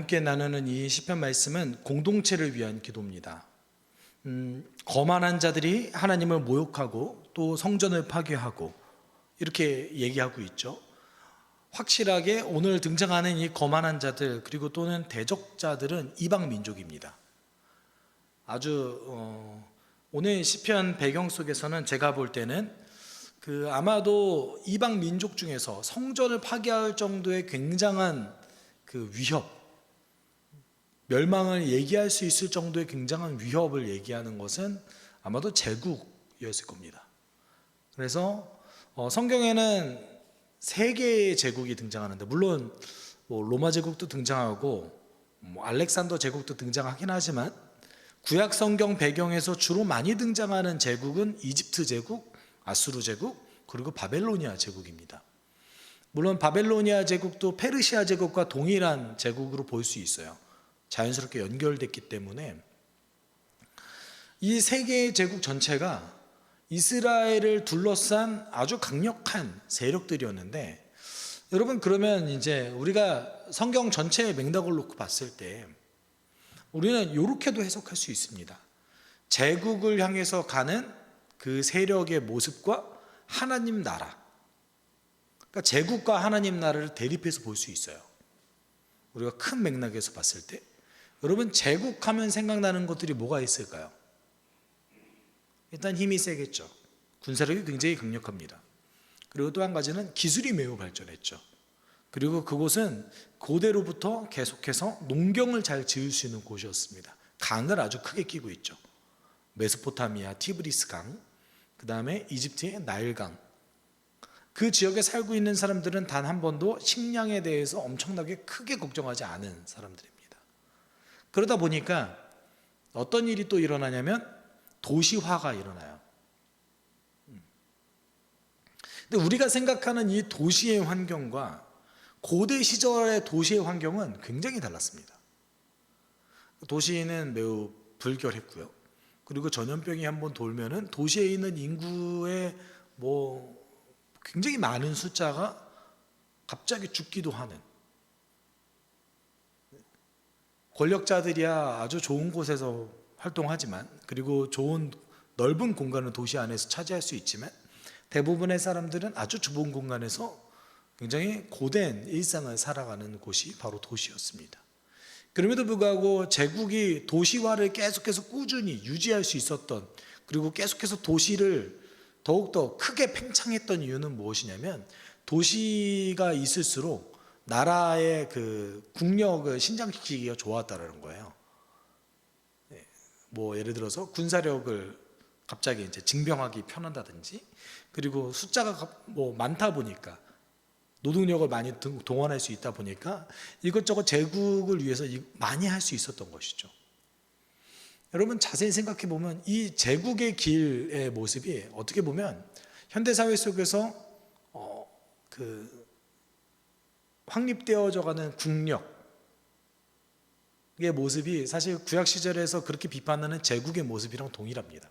함께 나누는 이 시편 말씀은 공동체를 위한 기도입니다. 거만한 자들이 하나님을 모욕하고 또 성전을 파괴하고 이렇게 얘기하고 있죠. 확실하게 오늘 등장하는 이 거만한 자들 그리고 또는 대적자들은 이방 민족입니다. 아주 오늘 시편 배경 속에서는 제가 볼 때는 아마도 이방 민족 중에서 성전을 파괴할 정도의 굉장한 위협, 멸망을 얘기할 수 있을 정도의 굉장한 위협을 얘기하는 것은 아마도 제국이었을 겁니다. 그래서 성경에는 세 개의 제국이 등장하는데, 물론 로마 제국도 등장하고 알렉산더 제국도 등장하긴 하지만 구약 성경 배경에서 주로 많이 등장하는 제국은 이집트 제국, 아수르 제국, 그리고 바벨로니아 제국입니다. 물론 바벨로니아 제국도 페르시아 제국과 동일한 제국으로 볼 수 있어요. 자연스럽게 연결됐기 때문에 이 세 개의 제국 전체가 이스라엘을 둘러싼 아주 강력한 세력들이었는데, 여러분 그러면 이제 우리가 성경 전체의 맥락을 놓고 봤을 때 우리는 이렇게도 해석할 수 있습니다. 제국을 향해서 가는 그 세력의 모습과 하나님 나라, 그러니까 제국과 하나님 나라를 대립해서 볼 수 있어요. 우리가 큰 맥락에서 봤을 때 여러분 제국하면 생각나는 것들이 뭐가 있을까요? 일단 힘이 세겠죠. 군사력이 굉장히 강력합니다. 그리고 또 한 가지는 기술이 매우 발전했죠. 그리고 그곳은 고대로부터 계속해서 농경을 잘 지을 수 있는 곳이었습니다. 강을 아주 크게 끼고 있죠. 메소포타미아 티브리스 강, 그 다음에 이집트의 나일강. 그 지역에 살고 있는 사람들은 단 한 번도 식량에 대해서 엄청나게 크게 걱정하지 않은 사람들입니다. 그러다 보니까 어떤 일이 또 일어나냐면 도시화가 일어나요. 근데 우리가 생각하는 이 도시의 환경과 고대 시절의 도시의 환경은 굉장히 달랐습니다. 도시는 매우 불결했고요. 그리고 전염병이 한번 돌면은 도시에 있는 인구의 굉장히 많은 숫자가 갑자기 죽기도 하는, 권력자들이야 아주 좋은 곳에서 활동하지만, 그리고 좋은 넓은 공간을 도시 안에서 차지할 수 있지만 대부분의 사람들은 아주 좁은 공간에서 굉장히 고된 일상을 살아가는 곳이 바로 도시였습니다. 그럼에도 불구하고 제국이 도시화를 계속해서 꾸준히 유지할 수 있었던, 그리고 계속해서 도시를 더욱더 크게 팽창했던 이유는 무엇이냐면 도시가 있을수록 나라의 국력을 신장시키기가 좋았다는 거예요. 예를 들어서 군사력을 갑자기 이제 징병하기 편하다든지, 그리고 숫자가 많다 보니까 노동력을 많이 동원할 수 있다 보니까 이것저것 제국을 위해서 많이 할 수 있었던 것이죠. 여러분 자세히 생각해 보면 이 제국의 길의 모습이 어떻게 보면 현대사회 속에서 확립되어져 가는 국력의 모습이 사실 구약 시절에서 그렇게 비판하는 제국의 모습이랑 동일합니다.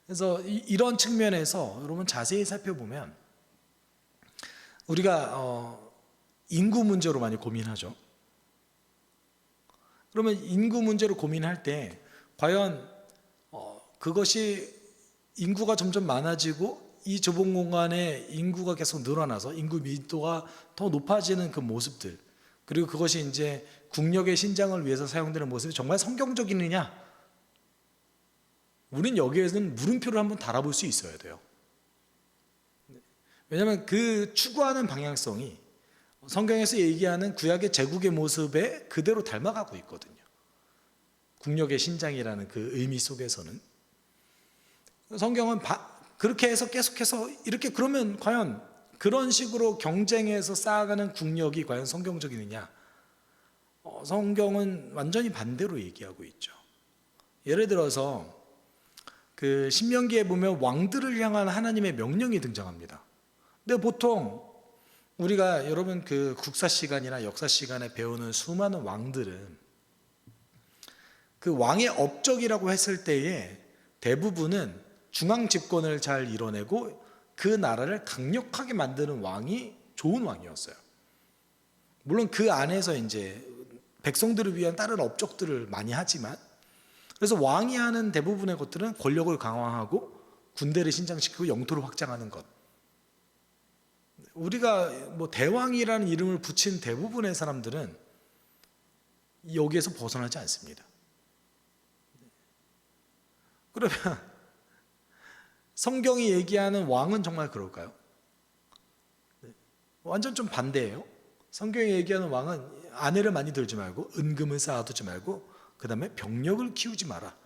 그래서 이런 측면에서 여러분 자세히 살펴보면 우리가 인구 문제로 많이 고민하죠. 그러면 인구 문제로 고민할 때 과연 그것이 인구가 점점 많아지고 이 좁은 공간에 인구가 계속 늘어나서 인구 밀도가 더 높아지는 그 모습들, 그리고 그것이 이제 국력의 신장을 위해서 사용되는 모습이 정말 성경적이느냐? 우린 여기에서는 물음표를 한번 달아볼 수 있어야 돼요. 왜냐하면 그 추구하는 방향성이 성경에서 얘기하는 구약의 제국의 모습에 그대로 닮아가고 있거든요. 국력의 신장이라는 그 의미 속에서는 성경은 그렇게 해서 계속해서 이렇게, 그러면 과연 그런 식으로 경쟁해서 쌓아가는 국력이 과연 성경적이느냐? 성경은 완전히 반대로 얘기하고 있죠. 예를 들어서 신명기에 보면 왕들을 향한 하나님의 명령이 등장합니다. 근데 보통 우리가 여러분 국사 시간이나 역사 시간에 배우는 수많은 왕들은 그 왕의 업적이라고 했을 때에 대부분은 중앙 집권을 잘 이뤄내고 그 나라를 강력하게 만드는 왕이 좋은 왕이었어요. 물론 그 안에서 이제 백성들을 위한 다른 업적들을 많이 하지만, 그래서 왕이 하는 대부분의 것들은 권력을 강화하고 군대를 신장시키고 영토를 확장하는 것. 우리가 뭐 대왕이라는 이름을 붙인 대부분의 사람들은 여기에서 벗어나지 않습니다. 그러면 성경이 얘기하는 왕은 정말 그럴까요? 완전 좀 반대예요. 성경이 얘기하는 왕은 아내를 많이 들지 말고 은금을 쌓아두지 말고 그 다음에 병력을 키우지 마라.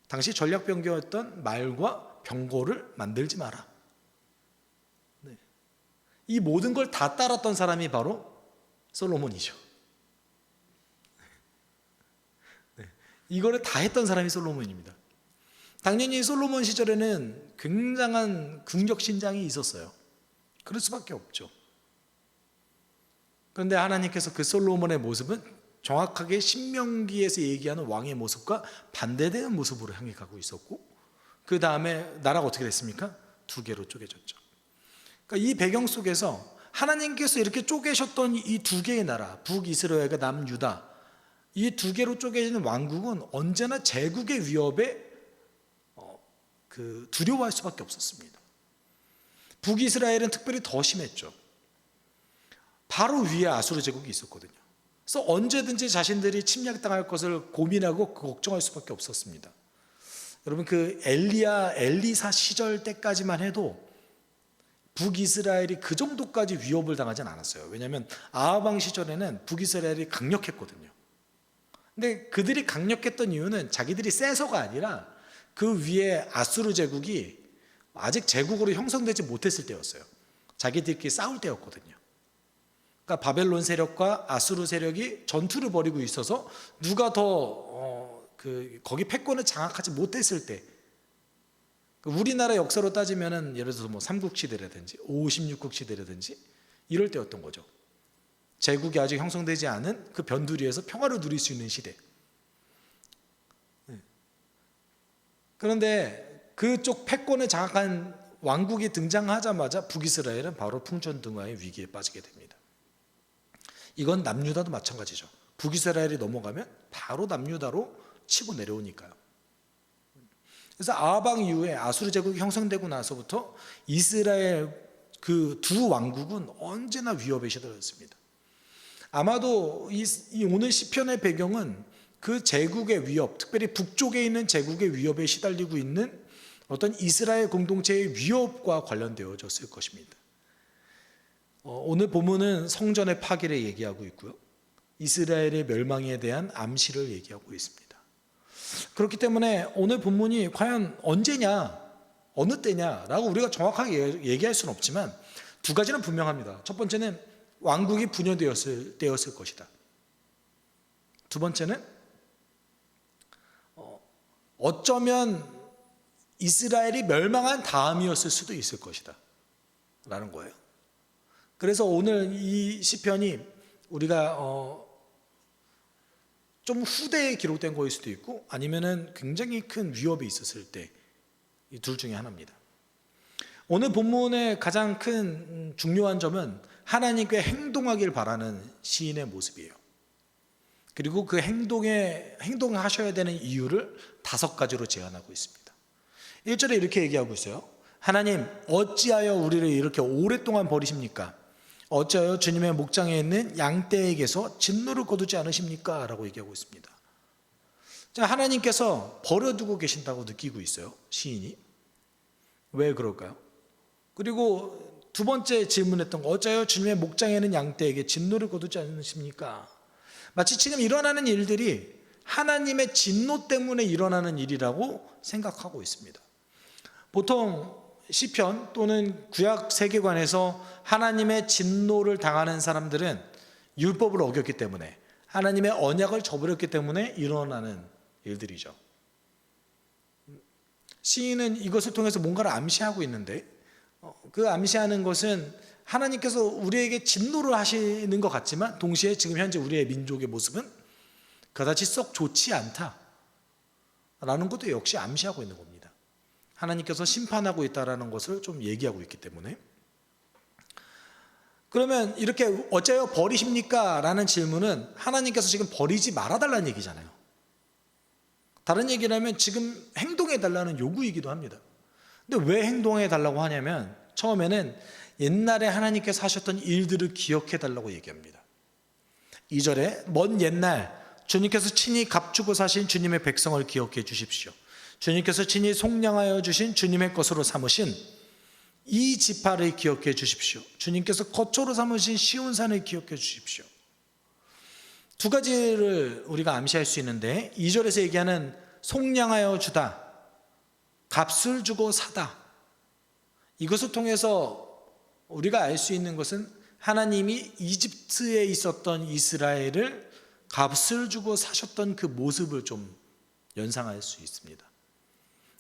당시 전략병기였던 말과 병거를 만들지 마라. 네. 이 모든 걸 다 따랐던 사람이 바로 솔로몬이죠. 네. 이거를 다 했던 사람이 솔로몬입니다. 당연히 솔로몬 시절에는 굉장한 궁적 신장이 있었어요. 그럴 수밖에 없죠. 그런데 하나님께서 그 솔로몬의 모습은 정확하게 신명기에서 얘기하는 왕의 모습과 반대되는 모습으로 향해 가고 있었고, 그 다음에 나라가 어떻게 됐습니까? 두 개로 쪼개졌죠. 그러니까 이 배경 속에서 하나님께서 이렇게 쪼개셨던 이 두 개의 나라, 북이스라엘과 남유다, 이 두 개로 쪼개지는 왕국은 언제나 제국의 위협에 두려워할 수밖에 없었습니다. 북이스라엘은 특별히 더 심했죠. 바로 위에 아수르 제국이 있었거든요. 그래서 언제든지 자신들이 침략당할 것을 고민하고 걱정할 수밖에 없었습니다. 여러분, 그 엘리사 시절 때까지만 해도 북이스라엘이 그 정도까지 위협을 당하진 않았어요. 왜냐하면 아합 왕 시절에는 북이스라엘이 강력했거든요. 근데 그들이 강력했던 이유는 자기들이 세서가 아니라 그 위에 아수르 제국이 아직 제국으로 형성되지 못했을 때였어요. 자기들끼리 싸울 때였거든요. 그러니까 바벨론 세력과 아수르 세력이 전투를 벌이고 있어서 누가 더 거기 패권을 장악하지 못했을 때, 우리나라 역사로 따지면은 예를 들어서 뭐 삼국시대라든지 56국시대라든지 이럴 때였던 거죠. 제국이 아직 형성되지 않은 그 변두리에서 평화를 누릴 수 있는 시대. 그런데 그쪽 패권을 장악한 왕국이 등장하자마자 북이스라엘은 바로 풍전등화의 위기에 빠지게 됩니다. 이건 남유다도 마찬가지죠. 북이스라엘이 넘어가면 바로 남유다로 치고 내려오니까요. 그래서 아합 왕 이후에 아수르 제국이 형성되고 나서부터 이스라엘 그 두 왕국은 언제나 위협에 시달렸습니다. 아마도 이 오늘 시편의 배경은 그 제국의 위협, 특별히 북쪽에 있는 제국의 위협에 시달리고 있는 어떤 이스라엘 공동체의 위협과 관련되어졌을 것입니다. 오늘 본문은 성전의 파괴를 얘기하고 있고요. 이스라엘의 멸망에 대한 암시를 얘기하고 있습니다. 그렇기 때문에 오늘 본문이 과연 언제냐, 어느 때냐라고 우리가 정확하게 얘기할 수는 없지만 두 가지는 분명합니다. 첫 번째는 왕국이 분열되었을 때였을 것이다. 두 번째는 어쩌면 이스라엘이 멸망한 다음이었을 수도 있을 것이다 라는 거예요. 그래서 오늘 이 시편이 우리가 좀 후대에 기록된 거일 수도 있고 아니면은 굉장히 큰 위협이 있었을 때, 이 둘 중에 하나입니다. 오늘 본문의 가장 큰 중요한 점은 하나님께 행동하길 바라는 시인의 모습이에요. 그리고 그 행동하셔야 되는 이유를 5가지로 제안하고 있습니다. 1절에 이렇게 얘기하고 있어요. 하나님, 어찌하여 우리를 이렇게 오랫동안 버리십니까? 어찌하여 주님의 목장에 있는 양떼에게서 진노를 거두지 않으십니까? 라고 얘기하고 있습니다. 자, 하나님께서 버려두고 계신다고 느끼고 있어요, 시인이. 왜 그럴까요? 그리고 두 번째 질문했던 거, 어찌하여 주님의 목장에 있는 양떼에게 진노를 거두지 않으십니까? 마치 지금 일어나는 일들이 하나님의 진노 때문에 일어나는 일이라고 생각하고 있습니다. 보통 시편 또는 구약 세계관에서 하나님의 진노를 당하는 사람들은 율법을 어겼기 때문에, 하나님의 언약을 저버렸기 때문에 일어나는 일들이죠. 시인은 이것을 통해서 뭔가를 암시하고 있는데, 그 암시하는 것은 하나님께서 우리에게 진노를 하시는 것 같지만 동시에 지금 현재 우리의 민족의 모습은 그다지 썩 좋지 않다라는 것도 역시 암시하고 있는 겁니다. 하나님께서 심판하고 있다는 것을 좀 얘기하고 있기 때문에. 그러면 이렇게 어째요 버리십니까? 라는 질문은 하나님께서 지금 버리지 말아달라는 얘기잖아요. 다른 얘기를 하면 지금 행동해달라는 요구이기도 합니다. 근데 왜 행동해달라고 하냐면 처음에는 옛날에 하나님께서 하셨던 일들을 기억해달라고 얘기합니다. 2절에 먼 옛날 주님께서 친히 값주고 사신 주님의 백성을 기억해 주십시오. 주님께서 친히 속량하여 주신 주님의 것으로 삼으신 이 지파를 기억해 주십시오. 주님께서 거처로 삼으신 시온산을 기억해 주십시오. 두 가지를 우리가 암시할 수 있는데 2절에서 얘기하는 속량하여 주다, 값을 주고 사다, 이것을 통해서 우리가 알 수 있는 것은 하나님이 이집트에 있었던 이스라엘을 값을 주고 사셨던 그 모습을 좀 연상할 수 있습니다.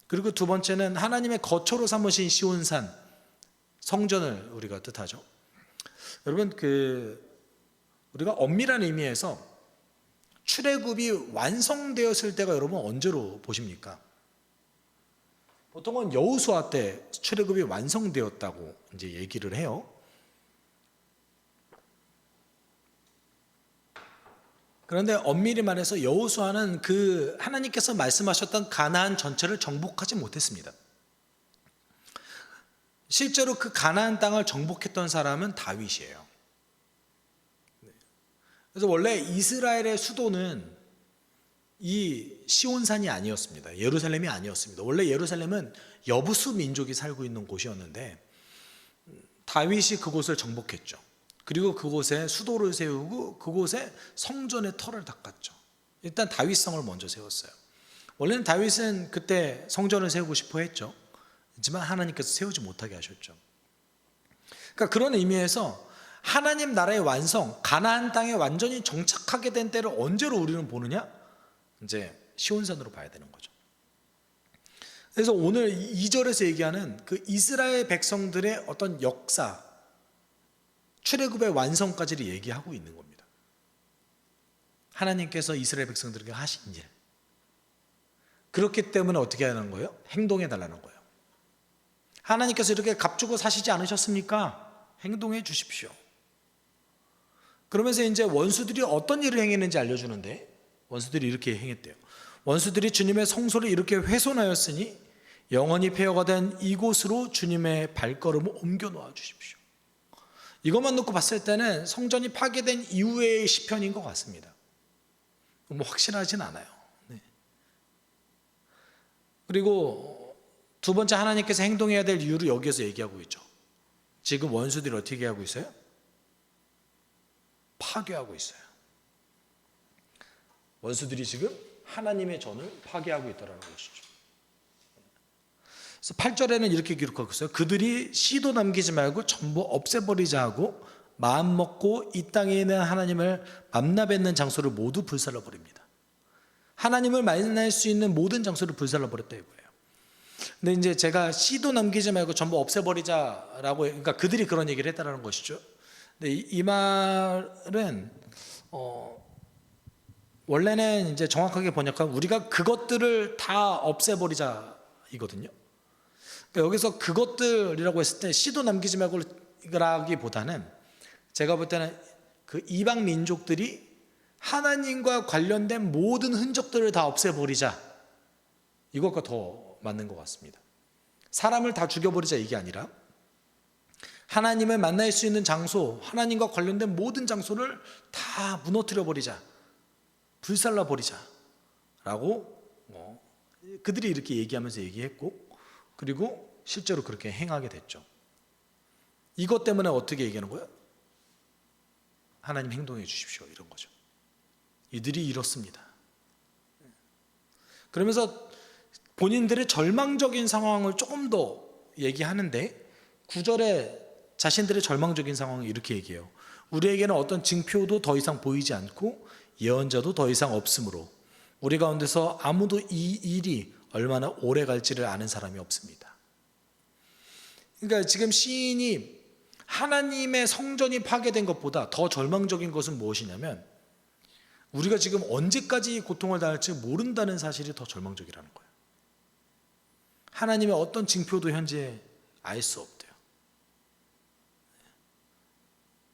그리고 두 번째는 하나님의 거처로 삼으신 시온산, 성전을 우리가 뜻하죠. 여러분, 우리가 엄밀한 의미에서 출애굽이 완성되었을 때가 여러분 언제로 보십니까? 보통은 여호수아 때 출애굽이 완성되었다고 이제 얘기를 해요. 그런데 엄밀히 말해서 여호수아는 그 하나님께서 말씀하셨던 가나안 전체를 정복하지 못했습니다. 실제로 그 가나안 땅을 정복했던 사람은 다윗이에요. 그래서 원래 이스라엘의 수도는 이 시온산이 아니었습니다. 예루살렘이 아니었습니다. 원래 예루살렘은 여부수 민족이 살고 있는 곳이었는데 다윗이 그곳을 정복했죠. 그리고 그곳에 수도를 세우고 그곳에 성전의 터를 닦았죠. 일단 다윗성을 먼저 세웠어요. 원래는 다윗은 그때 성전을 세우고 싶어 했죠. 하지만 하나님께서 세우지 못하게 하셨죠. 그러니까 그런 의미에서 하나님 나라의 완성, 가나안 땅에 완전히 정착하게 된 때를 언제로 우리는 보느냐? 이제 시온산으로 봐야 되는 거죠. 그래서 오늘 2절에서 얘기하는 그 이스라엘 백성들의 어떤 역사, 출애굽의 완성까지를 얘기하고 있는 겁니다. 하나님께서 이스라엘 백성들에게 하신 일. 그렇기 때문에 어떻게 하는 거예요? 행동해 달라는 거예요. 하나님께서 이렇게 값주고 사시지 않으셨습니까? 행동해 주십시오. 그러면서 이제 원수들이 어떤 일을 행했는지 알려주는데 원수들이 이렇게 행했대요. 원수들이 주님의 성소를 이렇게 훼손하였으니 영원히 폐허가 된 이곳으로 주님의 발걸음을 옮겨 놓아 주십시오. 이것만 놓고 봤을 때는 성전이 파괴된 이후의 시편인 것 같습니다. 뭐 확실하진 않아요. 네. 그리고 두 번째 하나님께서 행동해야 될 이유를 여기에서 얘기하고 있죠. 지금 원수들이 어떻게 하고 있어요? 파괴하고 있어요. 원수들이 지금 하나님의 전을 파괴하고 있다는 것이죠. 그래서 8절에는 이렇게 기록하고 있어요. 그들이 씨도 남기지 말고 전부 없애버리자 하고 마음 먹고 이 땅에 있는 하나님을 만나 뵙는 장소를 모두 불살라버립니다. 하나님을 만날 수 있는 모든 장소를 불살라버렸다 이거예요. 근데 이제 제가 씨도 남기지 말고 전부 없애버리자라고, 그러니까 그들이 그런 얘기를 했다는 것이죠. 근데 이 말은 원래는 이제 정확하게 번역하면 우리가 그것들을 다 없애버리자 이거든요. 그러니까 여기서 그것들이라고 했을 때 씨도 남기지 말고라기보다는 제가 볼 때는 그 이방 민족들이 하나님과 관련된 모든 흔적들을 다 없애버리자, 이것과 더 맞는 것 같습니다. 사람을 다 죽여버리자 이게 아니라 하나님을 만날 수 있는 장소, 하나님과 관련된 모든 장소를 다 무너뜨려버리자, 불살라버리자 라고 그들이 이렇게 얘기하면서 얘기했고, 그리고 실제로 그렇게 행하게 됐죠. 이것 때문에 어떻게 얘기하는 거예요? 하나님 행동해 주십시오 이런 거죠. 이들이 이렇습니다. 그러면서 본인들의 절망적인 상황을 조금 더 얘기하는데 9절에 자신들의 절망적인 상황을 이렇게 얘기해요. 우리에게는 어떤 징표도 더 이상 보이지 않고 예언자도 더 이상 없으므로 우리 가운데서 아무도 이 일이 얼마나 오래 갈지를 아는 사람이 없습니다. 그러니까 지금 시인이 하나님의 성전이 파괴된 것보다 더 절망적인 것은 무엇이냐면 우리가 지금 언제까지 고통을 당할지 모른다는 사실이 더 절망적이라는 거예요. 하나님의 어떤 징표도 현재 알 수 없대요.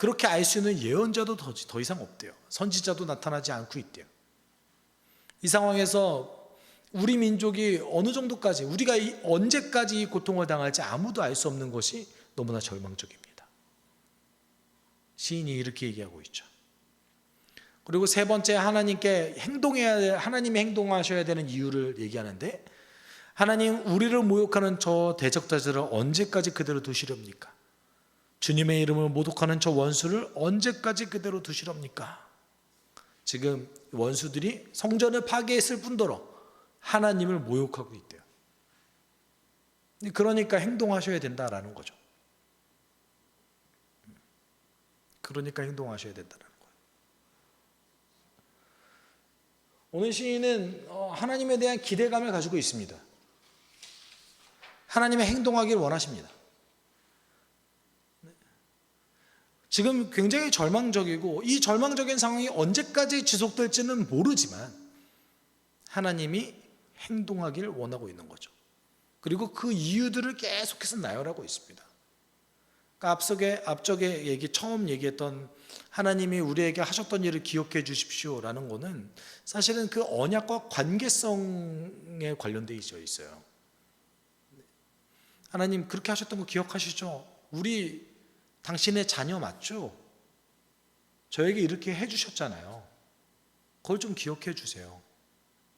그렇게 알 수 있는 예언자도 더 이상 없대요. 선지자도 나타나지 않고 있대요. 이 상황에서 우리 민족이 어느 정도까지, 우리가 언제까지 이 고통을 당할지 아무도 알 수 없는 것이 너무나 절망적입니다. 시인이 이렇게 얘기하고 있죠. 그리고 세 번째, 하나님이 행동하셔야 되는 이유를 얘기하는데, 하나님, 우리를 모욕하는 저 대적자들을 언제까지 그대로 두시렵니까? 주님의 이름을 모독하는 저 원수를 언제까지 그대로 두시렵니까? 지금 원수들이 성전을 파괴했을 뿐더러 하나님을 모욕하고 있대요. 그러니까 행동하셔야 된다라는 거죠. 그러니까 행동하셔야 된다는 거예요. 오늘 시인은 하나님에 대한 기대감을 가지고 있습니다. 하나님의 행동하기를 원하십니다. 지금 굉장히 절망적이고 이 절망적인 상황이 언제까지 지속될지는 모르지만 하나님이 행동하기를 원하고 있는 거죠. 그리고 그 이유들을 계속해서 나열하고 있습니다. 그러니까 앞쪽에 처음 얘기했던 하나님이 우리에게 하셨던 일을 기억해 주십시오라는 거는 사실은 그 언약과 관계성에 관련되어 있어요. 하나님 그렇게 하셨던 거 기억하시죠? 우리 당신의 자녀 맞죠? 저에게 이렇게 해주셨잖아요. 그걸 좀 기억해 주세요.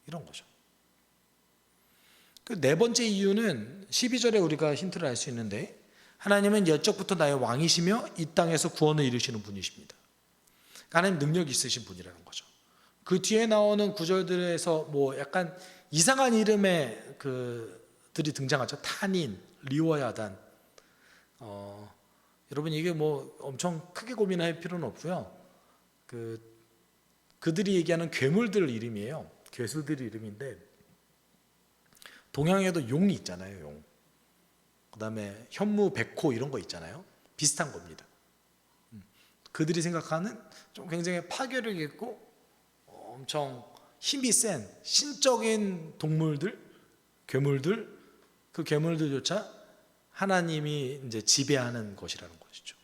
이런 거죠. 그 네 번째 이유는 12절에 우리가 힌트를 알 수 있는데, 하나님은 옛적부터 나의 왕이시며 이 땅에서 구원을 이루시는 분이십니다. 하나님 능력이 있으신 분이라는 거죠. 그 뒤에 나오는 구절들에서 뭐 약간 이상한 이름의 들이 등장하죠. 탄인, 리워야단. 여러분 이게 뭐 엄청 크게 고민할 필요는 없고요. 그들이 얘기하는 괴물들 이름이에요. 괴수들 이름인데, 동양에도 용이 있잖아요. 용. 그다음에 현무, 백호 이런 거 있잖아요. 비슷한 겁니다. 그들이 생각하는 좀 굉장히 파괴력 있고 엄청 힘이 센 신적인 동물들, 괴물들, 그 괴물들조차 하나님이 이제 지배하는 것이라는 것이죠.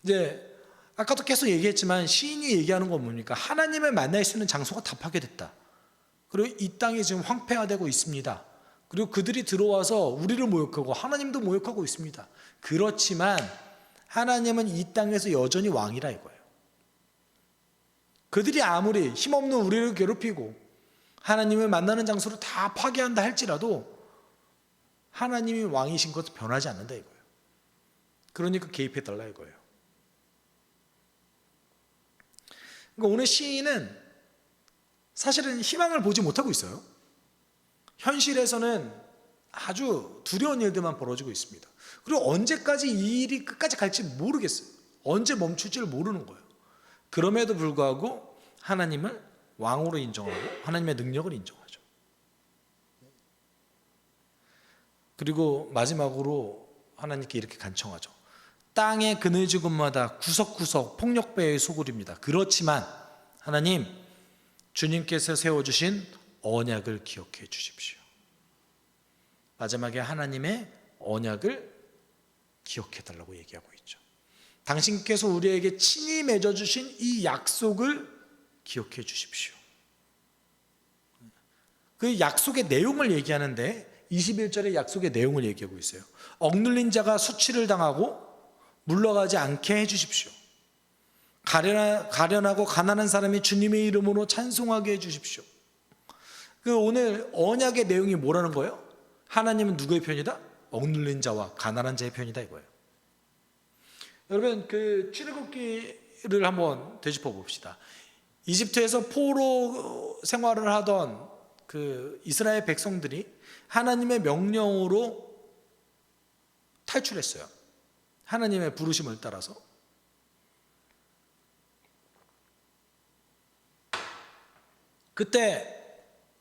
이제 아까도 계속 얘기했지만 시인이 얘기하는 건 뭡니까? 하나님을 만날 수 있는 장소가 다 파괴됐다. 그리고 이 땅이 지금 황폐화되고 있습니다. 그리고 그들이 들어와서 우리를 모욕하고 하나님도 모욕하고 있습니다. 그렇지만 하나님은 이 땅에서 여전히 왕이라 이거예요. 그들이 아무리 힘없는 우리를 괴롭히고 하나님을 만나는 장소를 다 파괴한다 할지라도 하나님이 왕이신 것도 변하지 않는다 이거예요. 그러니까 개입해달라 이거예요. 그러니까 오늘 시인은 사실은 희망을 보지 못하고 있어요. 현실에서는 아주 두려운 일들만 벌어지고 있습니다. 그리고 언제까지 이 일이 끝까지 갈지 모르겠어요. 언제 멈출지를 모르는 거예요. 그럼에도 불구하고 하나님을 왕으로 인정하고 하나님의 능력을 인정하죠. 그리고 마지막으로 하나님께 이렇게 간청하죠. 땅의 그늘진 곳마다 구석구석 폭력배의 소굴입니다. 그렇지만 하나님, 주님께서 세워주신 언약을 기억해 주십시오. 마지막에 하나님의 언약을 기억해 달라고 얘기하고 있죠. 당신께서 우리에게 친히 맺어주신 이 약속을 기억해 주십시오. 그 약속의 내용을 얘기하는데 21절의 약속의 내용을 얘기하고 있어요. 억눌린 자가 수치를 당하고 물러가지 않게 해주십시오. 가련하고 가난한 사람이 주님의 이름으로 찬송하게 해주십시오. 오늘 언약의 내용이 뭐라는 거예요? 하나님은 누구의 편이다? 억눌린 자와 가난한 자의 편이다 이거예요. 여러분 출애굽기를 한번 되짚어 봅시다. 이집트에서 포로 생활을 하던 이스라엘 백성들이 하나님의 명령으로 탈출했어요. 하나님의 부르심을 따라서. 그때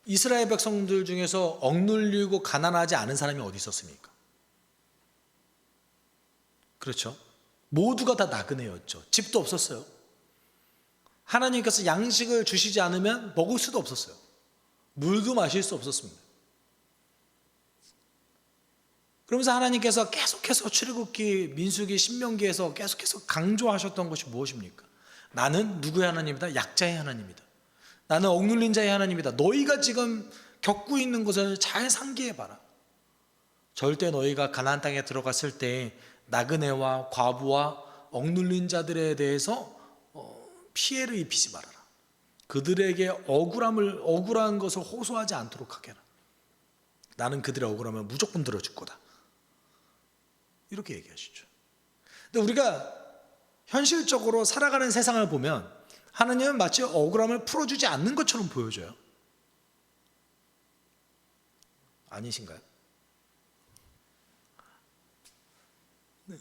이스라엘 백성들 중에서 억눌리고 가난하지 않은 사람이 어디 있었습니까? 그렇죠. 모두가 다 나그네였죠. 집도 없었어요. 하나님께서 양식을 주시지 않으면 먹을 수도 없었어요. 물도 마실 수 없었습니다. 그러면서 하나님께서 계속해서 출애굽기, 민수기, 신명기에서 계속해서 강조하셨던 것이 무엇입니까? 나는 누구의 하나님이다? 약자의 하나님이다. 나는 억눌린 자의 하나님이다. 너희가 지금 겪고 있는 것을 잘 상기해봐라. 절대 너희가 가나안 땅에 들어갔을 때 나그네와 과부와 억눌린 자들에 대해서 피해를 입히지 말아라. 그들에게 억울한 것을 호소하지 않도록 하게 해라. 나는 그들의 억울함을 무조건 들어줄 거다. 이렇게 얘기하시죠. 근데 우리가 현실적으로 살아가는 세상을 보면 하나님은 마치 억울함을 풀어주지 않는 것처럼 보여져요. 아니신가요? 네.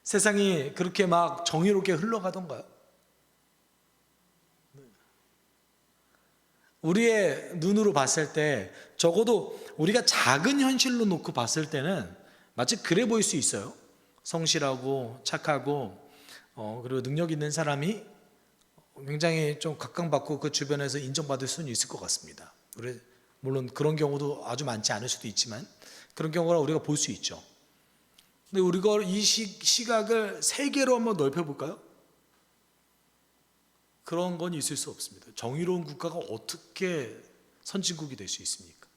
세상이 그렇게 막 정의롭게 흘러가던가요? 네. 우리의 눈으로 봤을 때 적어도 우리가 작은 현실로 놓고 봤을 때는 마치 그래 보일 수 있어요. 성실하고 착하고 그리고 능력 있는 사람이 굉장히 좀 각광받고 그 주변에서 인정받을 수는 있을 것 같습니다. 물론 그런 경우도 아주 많지 않을 수도 있지만 그런 경우를 우리가 볼 수 있죠. 근데 우리가 이 시각을 세계로 한번 넓혀볼까요? 그런 건 있을 수 없습니다. 정의로운 국가가 어떻게 선진국이 될 수 있습니까?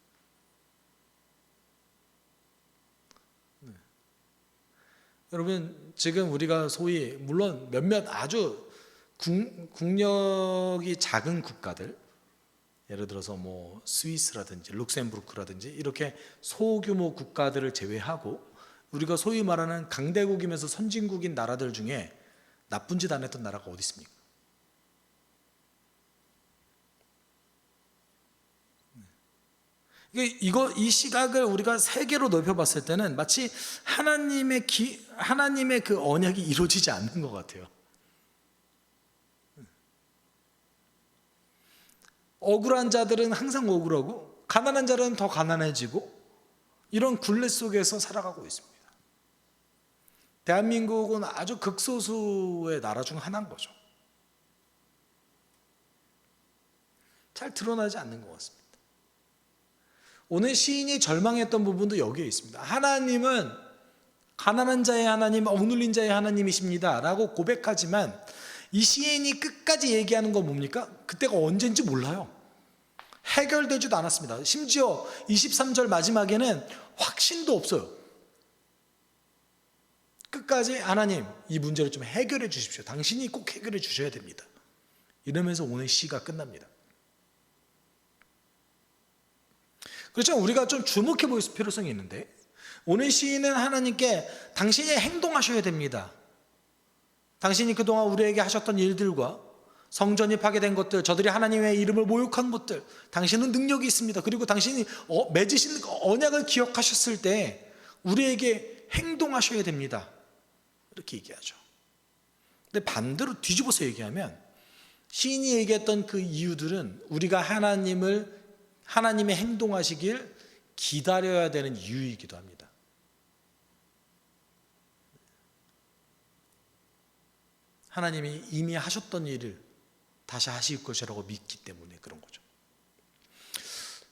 네. 여러분, 지금 우리가 소위 물론 몇몇 아주 국력이 작은 국가들, 예를 들어서 뭐 스위스라든지 룩셈부르크라든지 이렇게 소규모 국가들을 제외하고 우리가 소위 말하는 강대국이면서 선진국인 나라들 중에 나쁜 짓 안 했던 나라가 어디 있습니까? 이 시각을 우리가 세계로 넓혀봤을 때는 마치 하나님의 그 언약이 이루어지지 않는 것 같아요. 억울한 자들은 항상 억울하고 가난한 자들은 더 가난해지고 이런 굴레 속에서 살아가고 있습니다. 대한민국은 아주 극소수의 나라 중 하나인 거죠. 잘 드러나지 않는 것 같습니다. 오늘 시인이 절망했던 부분도 여기에 있습니다. 하나님은 가난한 자의 하나님, 억눌린 자의 하나님이십니다 라고 고백하지만 이 시인이 끝까지 얘기하는 건 뭡니까? 그때가 언젠지 몰라요. 해결되지도 않았습니다. 심지어 23절 마지막에는 확신도 없어요. 끝까지 하나님, 이 문제를 좀 해결해 주십시오. 당신이 꼭 해결해 주셔야 됩니다. 이러면서 오늘 시가 끝납니다. 그렇죠. 우리가 좀 주목해 볼 필요성이 있는데 오늘 시인은 하나님께 당신이 행동하셔야 됩니다. 당신이 그동안 우리에게 하셨던 일들과 성전이 파괴된 것들, 저들이 하나님의 이름을 모욕한 것들, 당신은 능력이 있습니다. 그리고 당신이 맺으신 언약을 기억하셨을 때 우리에게 행동하셔야 됩니다. 이렇게 얘기하죠. 근데 반대로 뒤집어서 얘기하면 시인이 얘기했던 그 이유들은 우리가 하나님의 행동하시길 기다려야 되는 이유이기도 합니다. 하나님이 이미 하셨던 일을 다시 하실 것이라고 믿기 때문에 그런 거죠.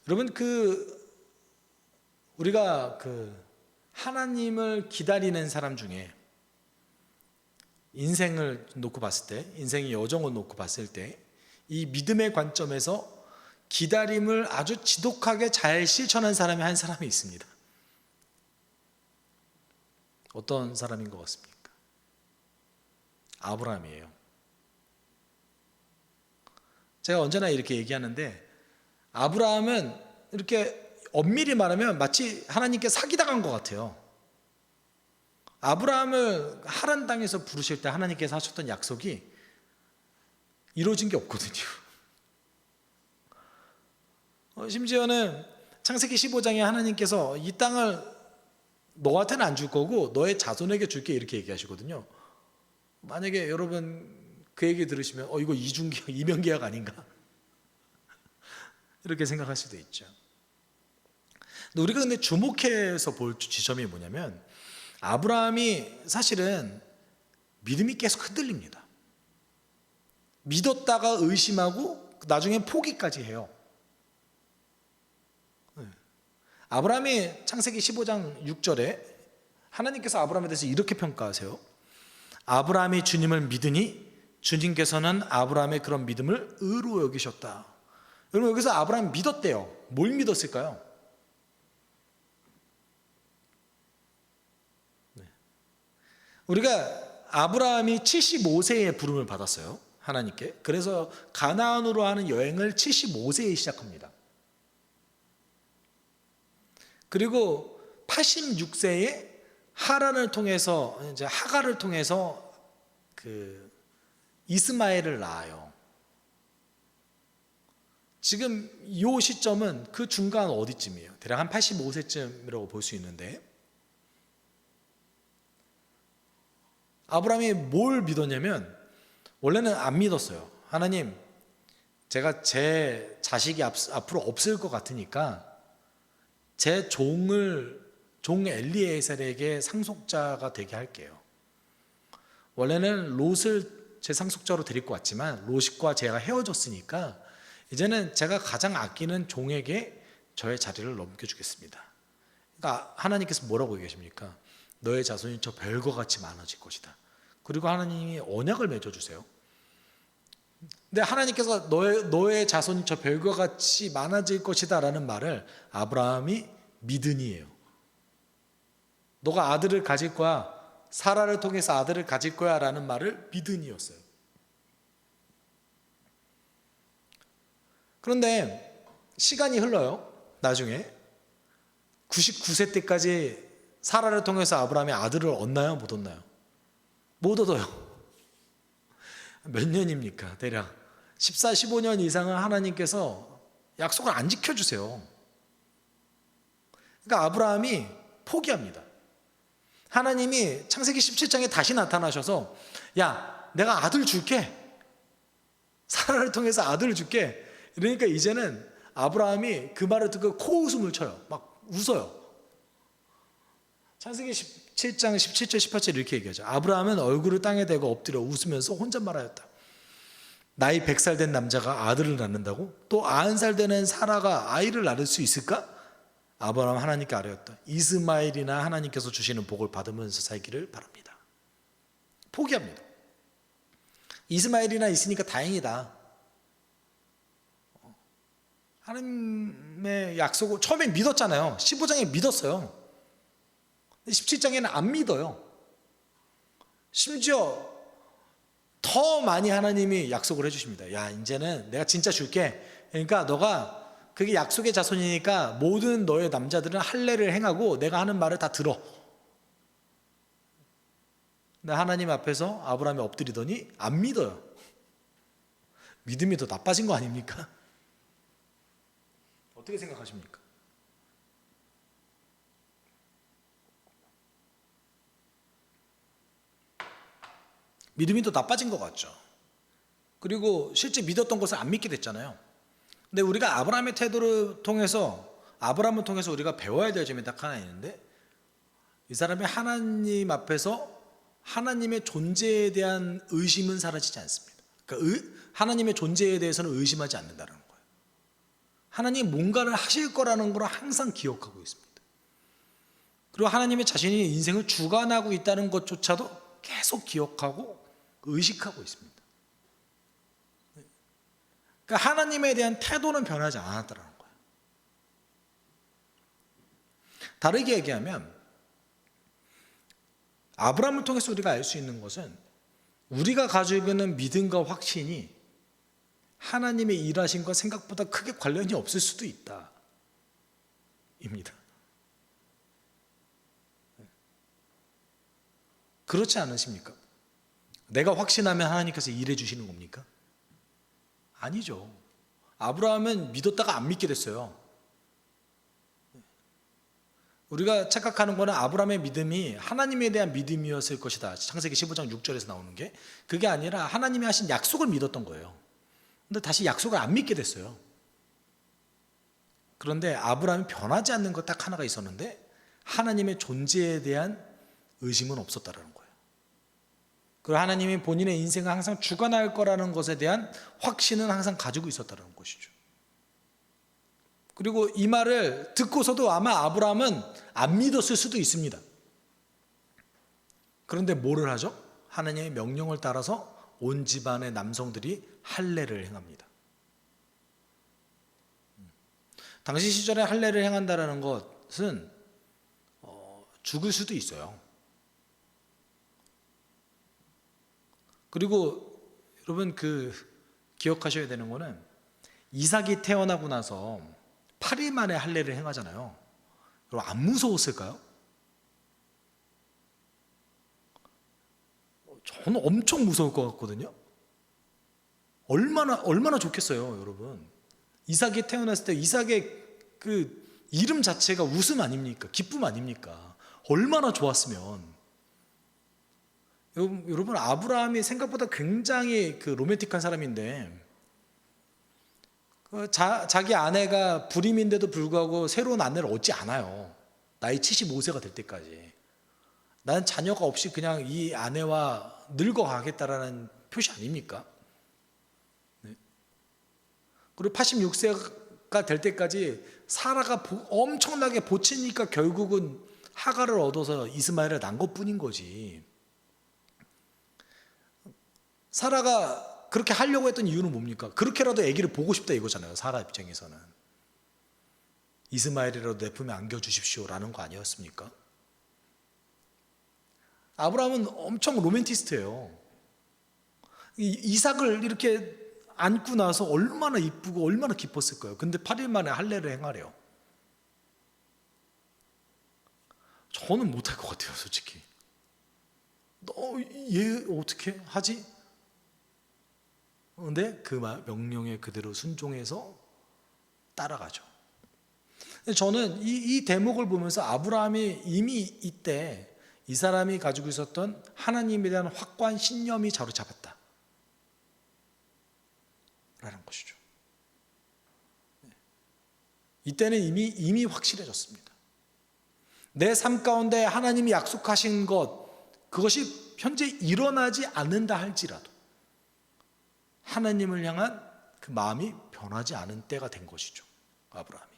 여러분, 우리가 하나님을 기다리는 사람 중에 인생을 놓고 봤을 때, 인생의 여정을 놓고 봤을 때 이 믿음의 관점에서 기다림을 아주 지독하게 잘 실천한 사람이 한 사람이 있습니다. 어떤 사람인 것 같습니까? 아브라함이에요. 제가 언제나 이렇게 얘기하는데 아브라함은 이렇게 엄밀히 말하면 마치 하나님께 사기당한 것 같아요. 아브라함을 하란 땅에서 부르실 때 하나님께서 하셨던 약속이 이루어진 게 없거든요. 심지어는 창세기 15장에 하나님께서 이 땅을 너한테는 안 줄 거고 너의 자손에게 줄게 이렇게 얘기하시거든요. 만약에 여러분 그 얘기 들으시면 이거 이중계약, 이명계약 아닌가? 이렇게 생각할 수도 있죠. 근데 우리가 근데 주목해서 볼 지점이 뭐냐면 아브라함이 사실은 믿음이 계속 흔들립니다. 믿었다가 의심하고 나중에 포기까지 해요. 아브라함이 창세기 15장 6절에 하나님께서 아브라함에 대해서 이렇게 평가하세요. 아브라함이 주님을 믿으니 주님께서는 아브라함의 그런 믿음을 의로 여기셨다. 여러분, 여기서 아브라함이 믿었대요. 뭘 믿었을까요? 우리가 아브라함이 75세에 부름을 받았어요, 하나님께. 그래서 가나안으로 하는 여행을 75세에 시작합니다. 그리고 86세에 하란을 통해서, 이제 하갈을 통해서 그 이스마엘을 낳아요. 지금 이 시점은 그 중간 어디쯤이에요? 대략 한 85세쯤이라고 볼 수 있는데, 아브라함이 뭘 믿었냐면, 원래는 안 믿었어요. 하나님, 제가 제 자식이 앞으로 없을 것 같으니까 제 종 엘리에셀에게 상속자가 되게 할게요. 원래는 롯을 제 상속자로 데리고 왔지만 롯과 제가 헤어졌으니까 이제는 제가 가장 아끼는 종에게 저의 자리를 넘겨주겠습니다. 그러니까 하나님께서 뭐라고 얘기하십니까? 너의 자손이 저 별과 같이 많아질 것이다. 그리고 하나님이 언약을 맺어주세요. 근데 하나님께서 너의 자손이 저 별과 같이 많아질 것이다 라는 말을 아브라함이 믿으니예요. 너가 아들을 가질 거야, 사라를 통해서 아들을 가질 거야 라는 말을 믿으니였어요. 그런데 시간이 흘러요. 나중에 99세 때까지 사라를 통해서 아브라함이 아들을 얻나요? 못 얻나요? 못 얻어요. 몇 년입니까? 대략 14, 15년 이상은 하나님께서 약속을 안 지켜주세요. 그러니까 아브라함이 포기합니다. 하나님이 창세기 17장에 다시 나타나셔서, 야, 내가 아들 줄게, 사라를 통해서 아들을 줄게. 그러니까 이제는 아브라함이 그 말을 듣고 코웃음을 쳐요. 막 웃어요. 창세기 17장 17절 18절 이렇게 얘기하죠. 아브라함은 얼굴을 땅에 대고 엎드려 웃으면서 혼잣말하였다. 나이 100살 된 남자가 아들을 낳는다고? 또 90살 되는 사라가 아이를 낳을 수 있을까? 아브라함은 하나님께 아뢰었다. 이스마엘이나 하나님께서 주시는 복을 받으면서 살기를 바랍니다. 포기합니다. 이스마엘이나 있으니까 다행이다. 하나님의 약속을 처음에 믿었잖아요. 15장에 믿었어요. 17장에는 안 믿어요. 심지어 더 많이 하나님이 약속을 해주십니다. 야, 이제는 내가 진짜 줄게. 그러니까 너가, 그게 약속의 자손이니까 모든 너의 남자들은 할례를 행하고 내가 하는 말을 다 들어. 근데 하나님 앞에서 아브라함이 엎드리더니 안 믿어요. 믿음이 더 나빠진 거 아닙니까? 어떻게 생각하십니까? 믿음이 더 나빠진 것 같죠. 그리고 실제 믿었던 것을 안 믿게 됐잖아요. 근데 우리가 아브라함의 태도를 통해서, 아브라함을 통해서 우리가 배워야 될 점이 딱 하나 있는데, 이 사람이 하나님 앞에서 하나님의 존재에 대한 의심은 사라지지 않습니다. 그러니까 하나님의 존재에 대해서는 의심하지 않는다는 거예요. 하나님이 뭔가를 하실 거라는 걸 항상 기억하고 있습니다. 그리고 하나님의 자신이 인생을 주관하고 있다는 것조차도 계속 기억하고 의식하고 있습니다. 그러니까 하나님에 대한 태도는 변하지 않았다는 거예요. 다르게 얘기하면 아브라함을 통해서 우리가 알 수 있는 것은, 우리가 가지고 있는 믿음과 확신이 하나님의 일하심과 생각보다 크게 관련이 없을 수도 있다 입니다. 그렇지 않으십니까? 내가 확신하면 하나님께서 일해 주시는 겁니까? 아니죠. 아브라함은 믿었다가 안 믿게 됐어요. 우리가 착각하는 거는 아브라함의 믿음이 하나님에 대한 믿음이었을 것이다. 창세기 15장 6절에서 나오는 게, 그게 아니라 하나님이 하신 약속을 믿었던 거예요. 근데 다시 약속을 안 믿게 됐어요. 그런데 아브라함이 변하지 않는 것 딱 하나가 있었는데, 하나님의 존재에 대한 의심은 없었다는 거예요. 그리고 하나님이 본인의 인생을 항상 주관할 거라는 것에 대한 확신은 항상 가지고 있었다는 것이죠. 그리고 이 말을 듣고서도 아마 아브라함은 안 믿었을 수도 있습니다. 그런데 뭐를 하죠? 하나님의 명령을 따라서 온 집안의 남성들이 할례를 행합니다. 당시 시절에 할례를 행한다는 것은 죽을 수도 있어요. 그리고 여러분 기억하셔야 되는 거는 이삭이 태어나고 나서 8일 만에 할례를 행하잖아요. 여러분 안 무서웠을까요? 저는 엄청 무서울 것 같거든요. 얼마나 좋겠어요, 여러분. 이삭이 태어났을 때 이삭의 그 이름 자체가 웃음 아닙니까? 기쁨 아닙니까? 얼마나 좋았으면. 여러분 아브라함이 생각보다 굉장히 로맨틱한 사람인데 자기 아내가 불임인데도 불구하고 새로운 아내를 얻지 않아요. 나이 75세가 될 때까지. 난 자녀가 없이 그냥 이 아내와 늙어가겠다라는 표시 아닙니까? 네. 그리고 86세가 될 때까지 사라가 엄청나게 보치니까 결국은 하가를 얻어서 이스마엘을 낳은 것뿐인 거지. 사라가 그렇게 하려고 했던 이유는 뭡니까? 그렇게라도 아기를 보고 싶다 이거잖아요. 사라 입장에서는. 이스마엘이라도 내 품에 안겨주십시오라는 거 아니었습니까? 아브라함은 엄청 로맨티스트예요. 이삭을 이렇게 안고 나서 얼마나 이쁘고 얼마나 기뻤을까요? 근데 8일 만에 할례를 행하래요. 저는 못할 것 같아요, 솔직히. 얘 어떻게 하지? 근데 그 명령에 그대로 순종해서 따라가죠. 저는 이 대목을 보면서 아브라함이 이미 이때 이 사람이 가지고 있었던 하나님에 대한 확고한 신념이 자로잡았다 라는 것이죠. 이때는 이미 확실해졌습니다. 내 삶 가운데 하나님이 약속하신 것, 그것이 현재 일어나지 않는다 할지라도 하나님을 향한 그 마음이 변하지 않은 때가 된 것이죠. 아브라함이.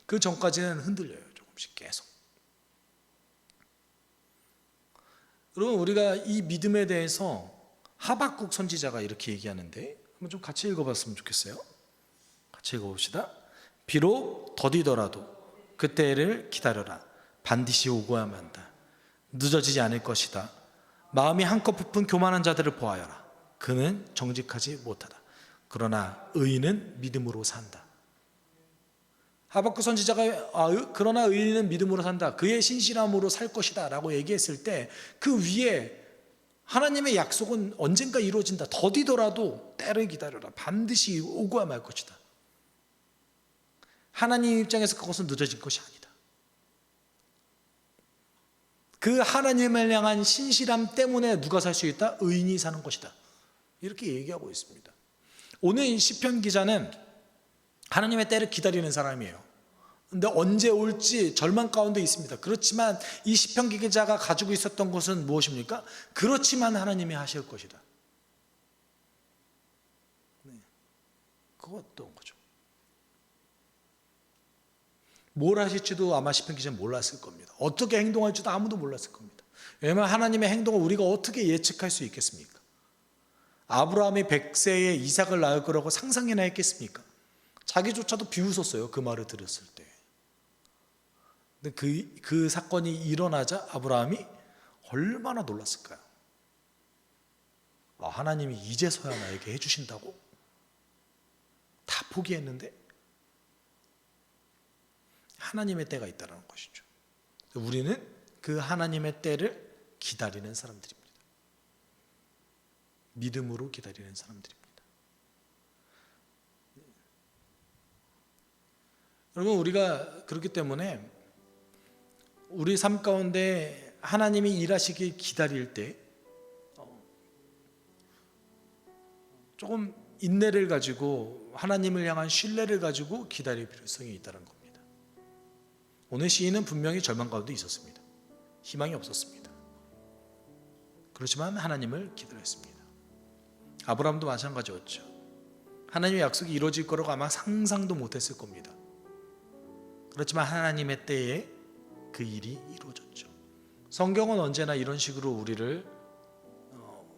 그 전까지는 흔들려요, 조금씩 계속. 여러분, 우리가 이 믿음에 대해서 하박국 선지자가 이렇게 얘기하는데 한번 좀 같이 읽어봤으면 좋겠어요. 같이 읽어봅시다. 비록 더디더라도 그때를 기다려라. 반드시 오고야만 한다. 늦어지지 않을 것이다. 마음이 한껏 부푼 교만한 자들을 보아여라. 그는 정직하지 못하다. 그러나 의인은 믿음으로 산다. 하박국 선지자가 그러나 의인은 믿음으로 산다. 그의 신실함으로 살 것이다 라고 얘기했을 때 그 위에 하나님의 약속은 언젠가 이루어진다. 더디더라도 때를 기다려라. 반드시 오고야 말 것이다. 하나님 입장에서 그것은 늦어진 것이 아니다. 그 하나님을 향한 신실함 때문에 누가 살 수 있다? 의인이 사는 것이다. 이렇게 얘기하고 있습니다. 오늘 이 시편 기자는 하나님의 때를 기다리는 사람이에요. 근데 언제 올지 절망 가운데 있습니다. 그렇지만 이 시편 기자가 가지고 있었던 것은 무엇입니까? 그렇지만 하나님이 하실 것이다. 그것도 거죠. 뭘 하실지도 아마 시편 기자는 몰랐을 겁니다. 어떻게 행동할지도 아무도 몰랐을 겁니다. 왜냐하면 하나님의 행동을 우리가 어떻게 예측할 수 있겠습니까? 아브라함이 100세에 이삭을 낳을 거라고 상상이나 했겠습니까? 자기조차도 비웃었어요. 그 말을 들었을 때. 근데 그 사건이 일어나자 아브라함이 얼마나 놀랐을까요? 하나님이 이제서야 나에게 해주신다고? 다 포기했는데 하나님의 때가 있다는 것이죠. 우리는 그 하나님의 때를 기다리는 사람들입니다. 믿음으로 기다리는 사람들입니다. 여러분, 우리가 그렇기 때문에 우리 삶 가운데 하나님이 일하시길 기다릴 때 조금 인내를 가지고 하나님을 향한 신뢰를 가지고 기다릴 필요성이 있다는 겁니다. 오늘 시인은 분명히 절망 가운데 있었습니다. 희망이 없었습니다. 그렇지만 하나님을 기다렸습니다. 아브라함도 마찬가지였죠. 하나님의 약속이 이루어질 거라고 아마 상상도 못했을 겁니다. 그렇지만 하나님의 때에 그 일이 이루어졌죠. 성경은 언제나 이런 식으로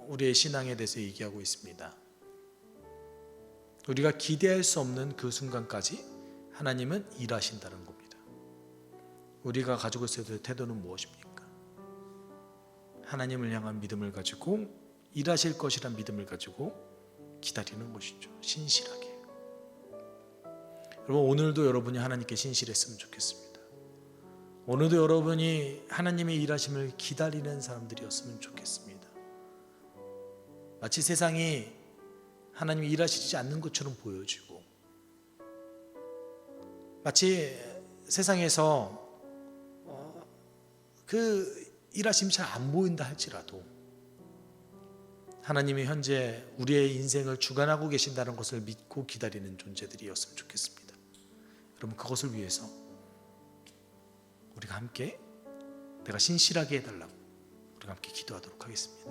우리의 신앙에 대해서 얘기하고 있습니다. 우리가 기대할 수 없는 그 순간까지 하나님은 일하신다는 겁니다. 우리가 가지고 있어야 될 태도는 무엇입니까? 하나님을 향한 믿음을 가지고 일하실 것이란 믿음을 가지고 기다리는 것이죠. 신실하게. 여러분, 오늘도 여러분이 하나님께 신실했으면 좋겠습니다. 오늘도 여러분이 하나님의 일하심을 기다리는 사람들이었으면 좋겠습니다. 마치 세상이 하나님이 일하시지 않는 것처럼 보여지고, 마치 세상에서 그 일하심이 잘 안 보인다 할지라도 하나님이 현재 우리의 인생을 주관하고 계신다는 것을 믿고 기다리는 존재들이었으면 좋겠습니다. 여러분, 그것을 위해서 우리가 함께 내가 신실하게 해달라고 우리가 함께 기도하도록 하겠습니다.